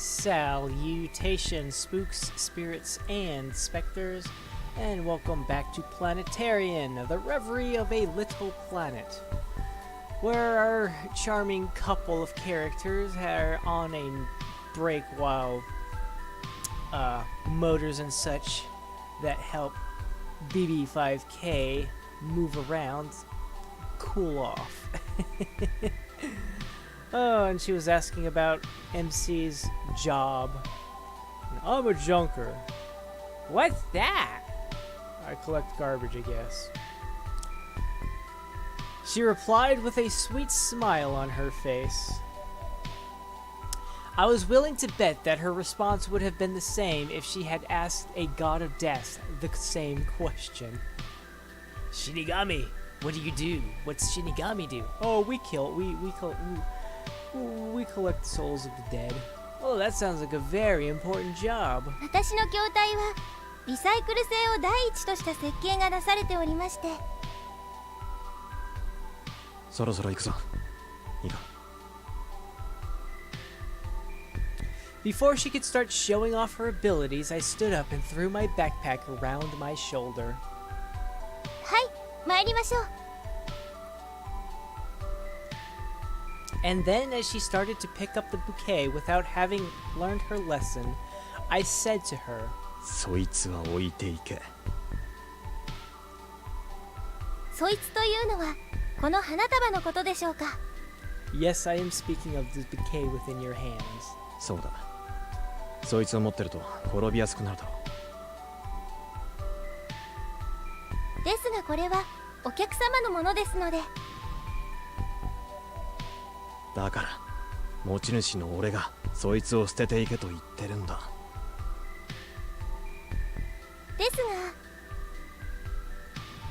Salutations, spooks, spirits, and specters, and welcome back to Planetarian, the Reverie of a Little Planet, where our charming couple of characters are on a break while motors and such that help BB5K move around cool off. Oh, and she was asking about MC's job. I'm a junker. What's that? I collect garbage, I guess. She replied with a sweet smile on her face. I was willing to bet that her response would have been the same if she had asked a god of death the same question. Shinigami, what do you do? What's Shinigami do? Oh, we collect souls of the dead. Oh, that sounds like a very important job. 私の筐体はリサイクル性を第一とした設計がなされておりまして。そろそろ行くぞ。いいか。Before she could start showing off her abilities, I stood up and threw my backpack around my shoulder. はい、参りましょう。And then, as she started to pick up the bouquet without having learned her lesson, I said to her, そいつは置いていけ。そいつというのはこの花束のことでしょうか。 Yes, I am speaking of the bouquet within your hands. そうだ。そいつを持ってると転びやすくなるだろう。ですがこれはお客様のものですので。だから持ち主の俺がそいつを捨てていけと言ってるんだ。です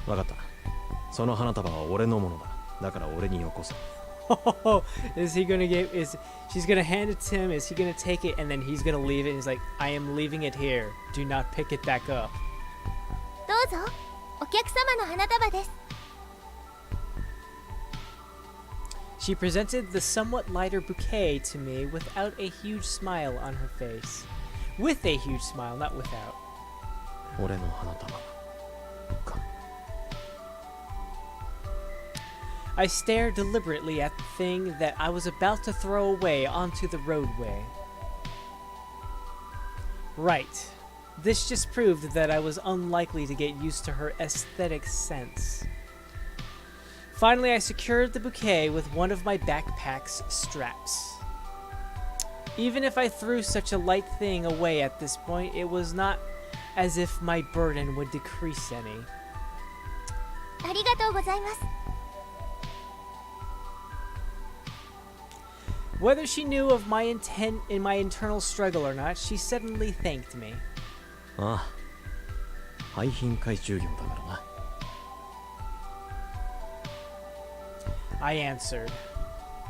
が。わかった。その花束は俺のものだ。だから俺によこせ。Is he gonna give? She's gonna hand it to him? Is he gonna take it and then he's gonna leave it? And he's like, I am leaving it here. Do not pick it back up. どうぞ、お客様の花束です。She presented the somewhat lighter bouquet to me without a huge smile on her face. With a huge smile, not without. 俺の花束か。I stared deliberately at the thing that I was about to throw away onto the roadway. Right. This just proved that I was unlikely to get used to her aesthetic sense. Finally, I secured the bouquet with one of my backpack's straps. Even if I threw such a light thing away at this point, it was not as if my burden would decrease any. ありがとうございます。Whether she knew of my intent in my internal struggle or not, she suddenly thanked me. ああ、廃品回収業だからな。I answered.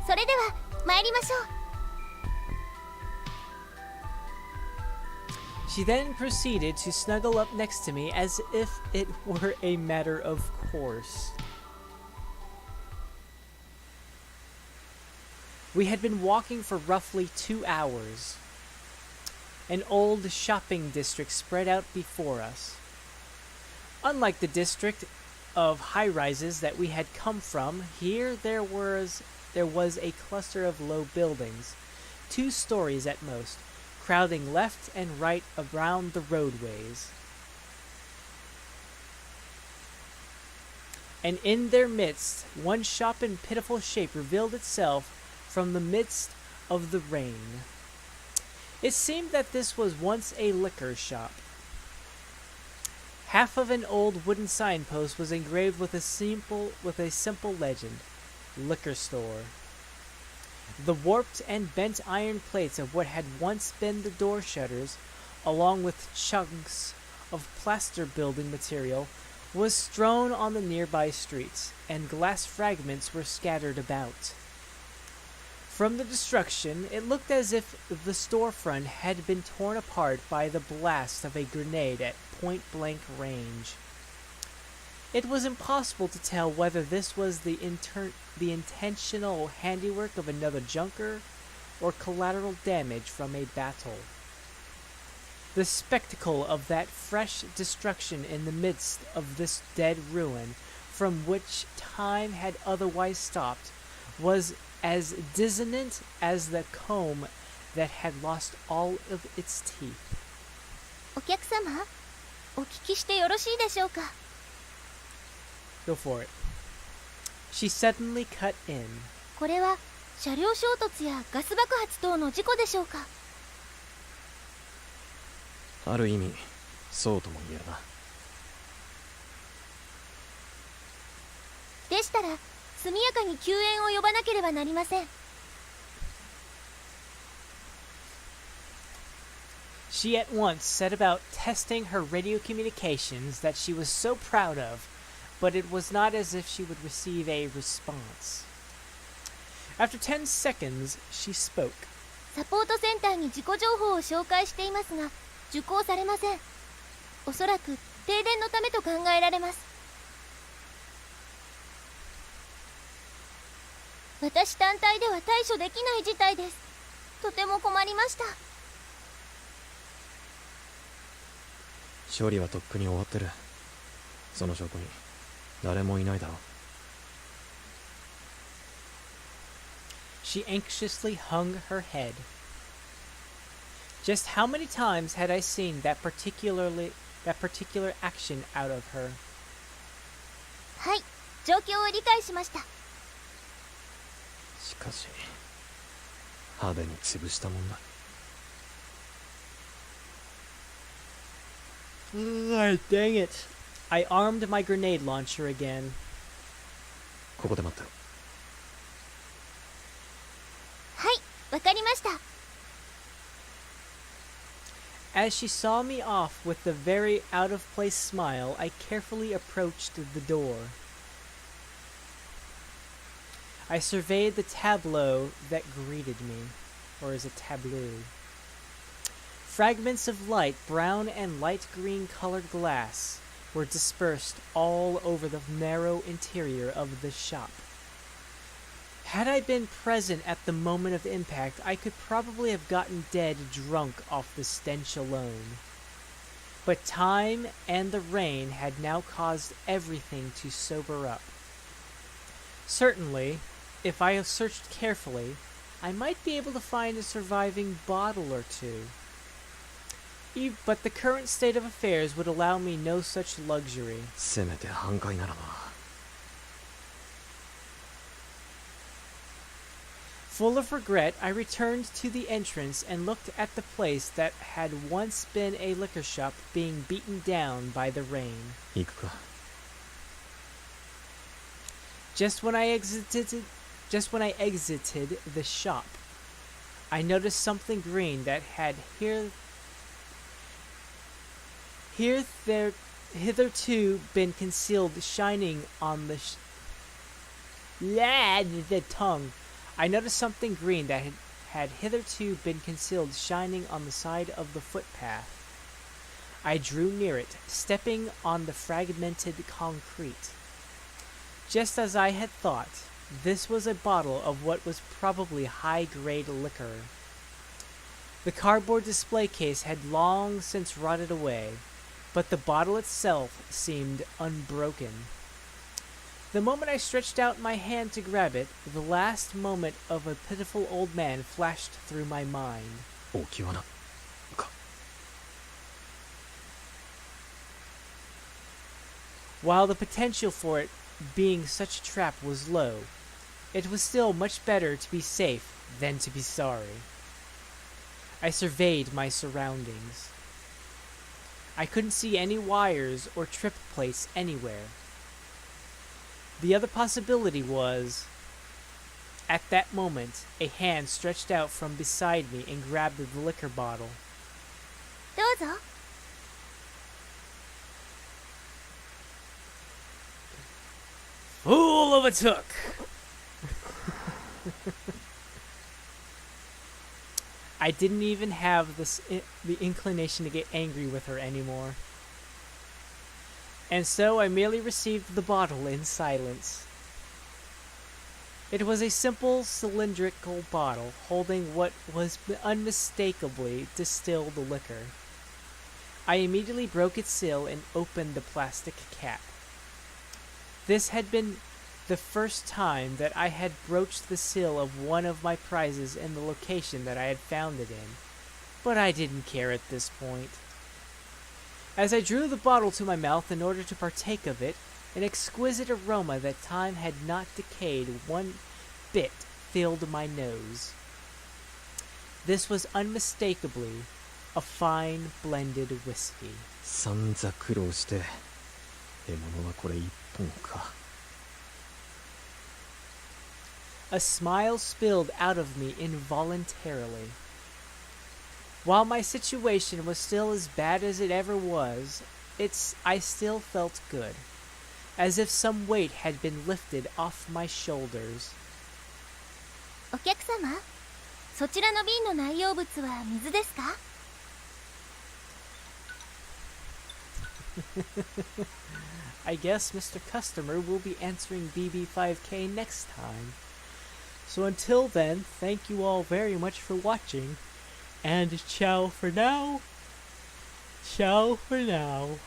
それでは参りましょう。She then proceeded to snuggle up next to me as if it were a matter of course. We had been walking for roughly 2 hours. An old shopping district spread out before us. Unlike the district of high-rises that we had come from, here there was a cluster of low buildings, 2 stories at most, crowding left and right around the roadways. And in their midst, one shop in pitiful shape revealed itself from the midst of the rain. It seemed that this was once a liquor shop. Half of an old wooden signpost was engraved with a simple legend, liquor store. The warped and bent iron plates of what had once been the door shutters, along with chunks of plaster building material, was strewn on the nearby streets, and glass fragments were scattered about. From the destruction, it looked as if the storefront had been torn apart by the blast of a grenade at point-blank range. It was impossible to tell whether this was the intentional handiwork of another junker, or collateral damage from a battle. The spectacle of that fresh destruction in the midst of this dead ruin, from which time had otherwise stopped, was as dissonant as the comb that had lost all of its teeth. お客様、お聞きしてよろしいでしょうか。 Go for it. She suddenly cut in. これは車両衝突やガス爆発等の事故でしょうか。ある意味そうとも言えるな。でしたら速やかに救援を呼ばなければなりません。 She at once set about testing her radio communications that she was so proud of, but it was not as if she would receive a response. After 10 seconds, she spoke. サポートセンターに事故情報を紹介していますが受講されません。おそらく停電のためと考えられます。私単体では対処できない事態です。とても困りました。処理はとっくに終わってる。その証拠に誰もいないだろう。She anxiously hung her head. Just how many times had I seen that particular action out of her? はい、状況を理解しました。しかし派手に潰したもんだ。Dang it. I armed my grenade launcher again. ここで待ってろ。はい、わかりました。 As she saw me off with the very out-of-place smile, I carefully approached the door. I surveyed the tableau that greeted me. Or is it tableau? Fragments of light brown and light green colored glass were dispersed all over the narrow interior of the shop. Had I been present at the moment of impact, I could probably have gotten dead drunk off the stench alone. But time and the rain had now caused everything to sober up. Certainly, if I have searched carefully, I might be able to find a surviving bottle or two. But the current state of affairs would allow me no such luxury. せめて半壊ならな。Full of regret, I returned to the entrance and looked at the place that had once been a liquor shop being beaten down by the rain. 行くか。Just when I exited the shop, I noticed something green that had hitherto been concealed shining on the I noticed something green that had hitherto been concealed shining on the side of the footpath. I drew near it, stepping on the fragmented concrete. Just as I had thought, this was a bottle of what was probably high-grade liquor. The cardboard display case had long since rotted away, but the bottle itself seemed unbroken. The moment I stretched out my hand to grab it, the last moment of a pitiful old man flashed through my mind. 置き罠か。 While the potential for it being such a trap was low, it was still much better to be safe than to be sorry. I surveyed my surroundings. I couldn't see any wires or trip plates anywhere. The other possibility was, at that moment, a hand stretched out from beside me and grabbed the liquor bottle. どうぞ。 Fool of a took! I didn't even have the inclination to get angry with her anymore. And so I merely received the bottle in silence. It was a simple cylindrical bottle holding what was unmistakably distilled liquor. I immediately broke its seal and opened the plastic cap. This had been the first time that I had broached the seal of one of my prizes in the location that I had found it in, but I didn't care at this point. As I drew the bottle to my mouth in order to partake of it, an exquisite aroma that time had not decayed one bit filled my nose. This was unmistakably a fine blended whiskey. 散々苦労して獲物はこれ一本か。A smile spilled out of me involuntarily. While my situation was still as bad as it ever was, I still felt good, as if some weight had been lifted off my shoulders. お客様、そちらの瓶の内容物は水ですか？ I guess Mr. Customer will be answering BB5K next time. So until then, thank you all very much for watching, and ciao for now. Ciao for now.